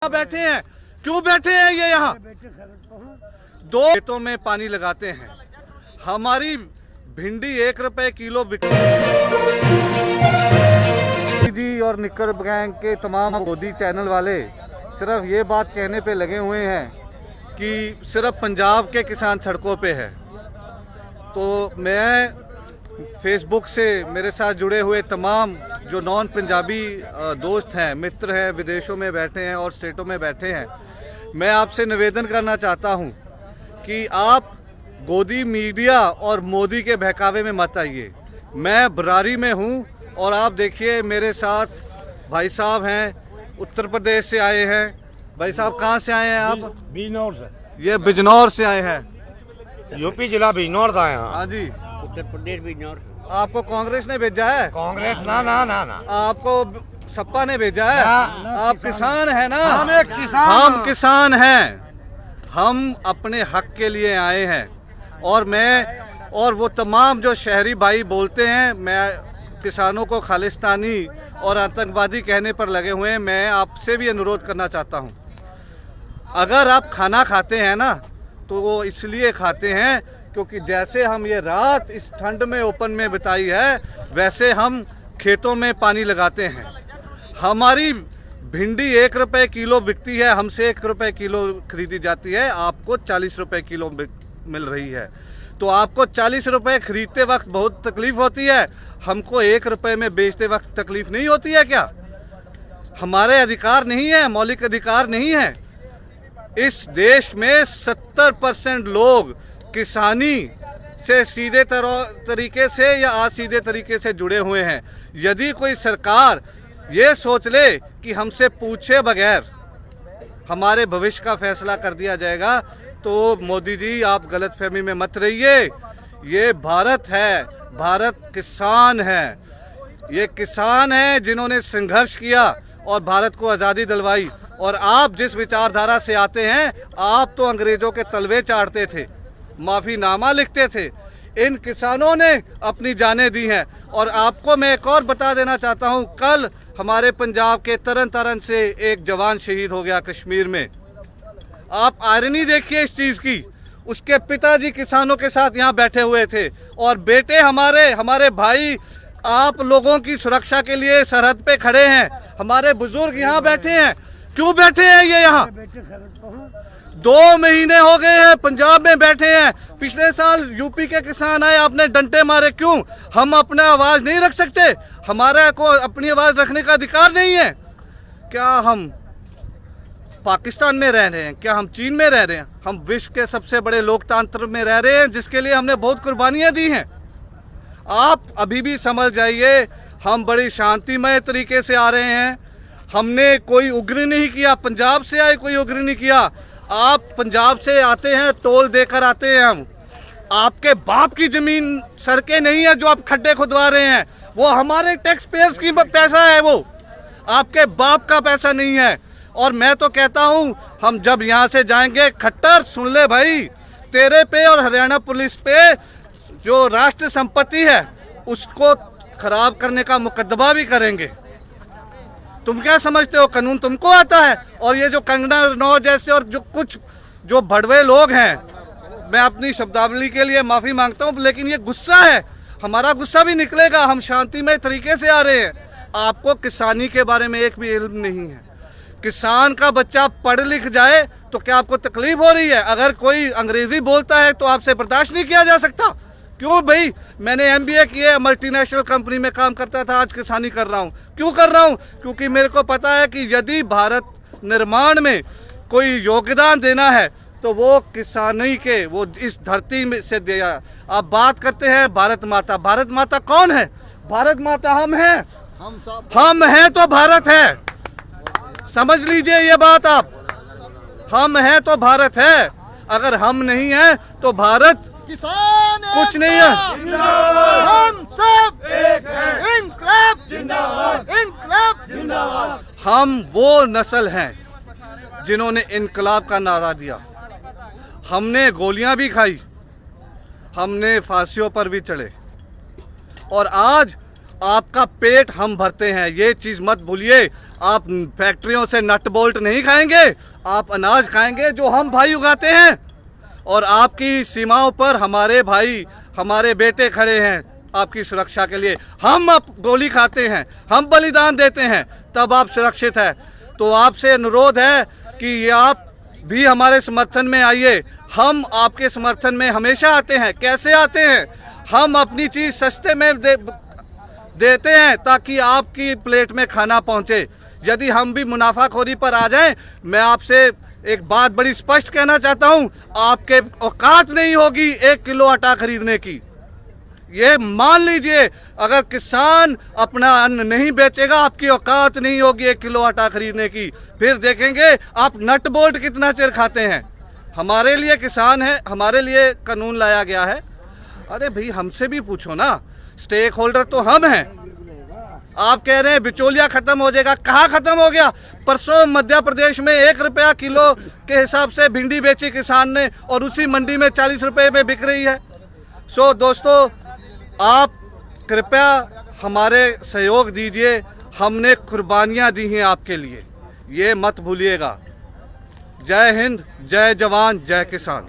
बैठे हैं, क्यों बैठे हैं ये यहाँ? दो खेतों में पानी लगाते हैं। हमारी भिंडी 1 रुपए किलो जी और निकर गैंग के तमाम मोदी चैनल वाले सिर्फ ये बात कहने पे लगे हुए हैं कि सिर्फ पंजाब के किसान सड़कों पे है। तो मैं फेसबुक से मेरे साथ जुड़े हुए तमाम जो नॉन पंजाबी दोस्त हैं, मित्र हैं, विदेशों में बैठे हैं और स्टेटों में बैठे हैं, मैं आपसे निवेदन करना चाहता हूं कि आप गोदी मीडिया और मोदी के बहकावे में मत आइए। मैं बरारी में हूं और आप देखिए मेरे साथ भाई साहब हैं, उत्तर प्रदेश से आए हैं। भाई साहब कहाँ से आए हैं आप? बिजनौर से। ये बिजनौर से आए हैं, यूपी जिला बिजनौर से आए हैं। हाँ जी। उत्तर प्रदेश बिजनौर। आपको कांग्रेस ने भेजा है? कांग्रेस ना। आपको सपा ने भेजा है? आप किसान है ना? हम एक किसान। हम किसान हैं। हम अपने हक के लिए आए हैं और मैं और वो तमाम जो शहरी भाई बोलते हैं मैं किसानों को खालिस्तानी और आतंकवादी कहने पर लगे हुए हैं। मैं आपसे भी अनुरोध करना चाहता हूं, अगर आप खाना खाते हैं ना तो वो इसलिए खाते हैं क्योंकि जैसे हम ये रात इस ठंड में ओपन में बिताई है, वैसे हम खेतों में पानी लगाते हैं। हमारी भिंडी 1 रुपए किलो बिकती है, हमसे 1 रुपए किलो खरीदी जाती है, आपको 40 रुपए किलो मिल रही है। तो आपको 40 रुपए खरीदते वक्त बहुत तकलीफ होती है, हमको 1 रुपए में बेचते वक्त तकलीफ नहीं होती है क्या? हमारे अधिकार नहीं है, मौलिक अधिकार नहीं है? इस देश में 70% लोग किसानी से सीधे तरीके से या असीधे तरीके से जुड़े हुए हैं। यदि कोई सरकार ये सोच ले कि हमसे पूछे बगैर हमारे भविष्य का फैसला कर दिया जाएगा तो मोदी जी आप गलतफहमी में मत रहिए। ये भारत है, भारत किसान है। ये किसान है जिन्होंने संघर्ष किया और भारत को आज़ादी दिलवाई। और आप जिस विचारधारा से आते हैं, आप तो अंग्रेजों के तलवे चाटते थे, माफीनामा लिखते थे। इन किसानों ने अपनी जानें दी हैं। और आपको मैं एक और बता देना चाहता हूं, कल हमारे पंजाब के तरन तारण से एक जवान शहीद हो गया कश्मीर में। आप आयरनी देखिए इस चीज की, उसके पिताजी किसानों के साथ यहां बैठे हुए थे और बेटे हमारे भाई आप लोगों की सुरक्षा के लिए सरहद पे खड़े हैं। हमारे बुजुर्ग यहां बैठे हैं, क्यों बैठे हैं ये यहाँ? 2 महीने हो गए हैं पंजाब में बैठे हैं। पिछले साल यूपी के किसान आए, आपने डंडे मारे, क्यों? हम अपना आवाज नहीं रख सकते? हमारा को अपनी आवाज रखने का अधिकार नहीं है क्या? हम पाकिस्तान में रह रहे हैं क्या? हम चीन में रह रहे हैं? हम विश्व के सबसे बड़े लोकतंत्र में रह रहे हैं जिसके लिए हमने बहुत कुर्बानियां दी हैं। आप अभी भी समझ जाइए, हम बड़ी शांतिमय तरीके से आ रहे हैं। हमने कोई उग्र नहीं किया, पंजाब से आए कोई उग्र नहीं किया। आप पंजाब से आते हैं, टोल देकर आते हैं। हम आपके बाप की जमीन सड़कें नहीं है जो आप खड्डे खुदवा रहे हैं, वो हमारे टैक्स पेयर्स की पैसा है, वो आपके बाप का पैसा नहीं है। और मैं तो कहता हूं, हम जब यहां से जाएंगे, खट्टर सुन ले भाई, तेरे पे और हरियाणा पुलिस पे जो राष्ट्र संपत्ति है उसको खराब करने का मुकदमा भी करेंगे। तुम क्या समझते हो कानून तुमको आता है? और ये जो कंगना रनौत जैसे और जो कुछ जो भड़वे लोग हैं, मैं अपनी शब्दावली के लिए माफी मांगता हूं, लेकिन ये गुस्सा है, हमारा गुस्सा भी निकलेगा। हम शांतिमय तरीके से आ रहे हैं। आपको किसानी के बारे में एक भी इल्म नहीं है। किसान का बच्चा पढ़ लिख जाए तो क्या आपको तकलीफ हो रही है? अगर कोई अंग्रेजी बोलता है तो आपसे बर्दाश्त नहीं किया जा सकता? क्यों भाई? मैंने MBA किए, मल्टीनेशनल कंपनी में काम करता था, आज किसानी कर रहा हूं। क्यों कर रहा हूं? क्योंकि मेरे को पता है कि यदि भारत निर्माण में कोई योगदान देना है तो वो किसानी के, वो इस धरती में से दिया। आप बात करते हैं भारत माता, भारत माता कौन है? भारत माता हम हैं, हम हैं तो भारत है। समझ लीजिए ये बात आप, हम हैं तो भारत है, अगर हम नहीं हैं तो भारत किसान कुछ नहीं है। हम सब एक हैं। इनकलाब जिंदाबाद, इनकलाब जिंदाबाद। हम वो नस्ल हैं जिन्होंने इनकलाब का नारा दिया। हमने गोलियां भी खाई, हमने फांसियों पर भी चढ़े और आज आपका पेट हम भरते हैं, ये चीज मत भूलिए। आप फैक्ट्रियों से नट बोल्ट नहीं खाएंगे, आप अनाज खाएंगे जो हम भाई उगाते हैं। और आपकी सीमाओं पर हमारे भाई, हमारे बेटे खड़े हैं आपकी सुरक्षा के लिए। हम अब गोली खाते हैं, हम बलिदान देते हैं, तब आप सुरक्षित है। तो आपसे अनुरोध है कि ये आप भी हमारे समर्थन में आइए। हम आपके समर्थन में हमेशा आते हैं। कैसे आते हैं? हम अपनी चीज सस्ते में देते हैं ताकि आपकी प्लेट में खाना पहुंचे। यदि हम भी मुनाफाखोरी पर आ जाएं, मैं आपसे एक बात बड़ी स्पष्ट कहना चाहता हूं, आपके औकात नहीं होगी 1 किलो आटा खरीदने की। ये मान लीजिए, अगर किसान अपना अन्न नहीं बेचेगा, आपकी औकात नहीं होगी 1 किलो आटा खरीदने की। फिर देखेंगे आप नट बोल्ट कितना चिर खाते हैं। हमारे लिए किसान है, हमारे लिए कानून लाया गया है। अरे भाई, हमसे भी पूछो ना, स्टेक होल्डर तो हम हैं। आप कह रहे हैं बिचौलिया खत्म हो जाएगा, कहाँ खत्म हो गया? परसों मध्य प्रदेश में 1 रुपया किलो के हिसाब से भिंडी बेची किसान ने, और उसी मंडी में 40 रुपए में बिक रही है। सो दोस्तों, आप कृपया हमारे सहयोग दीजिए। हमने कुर्बानियां दी हैं आपके लिए, ये मत भूलिएगा। जय हिंद, जय जवान, जय किसान।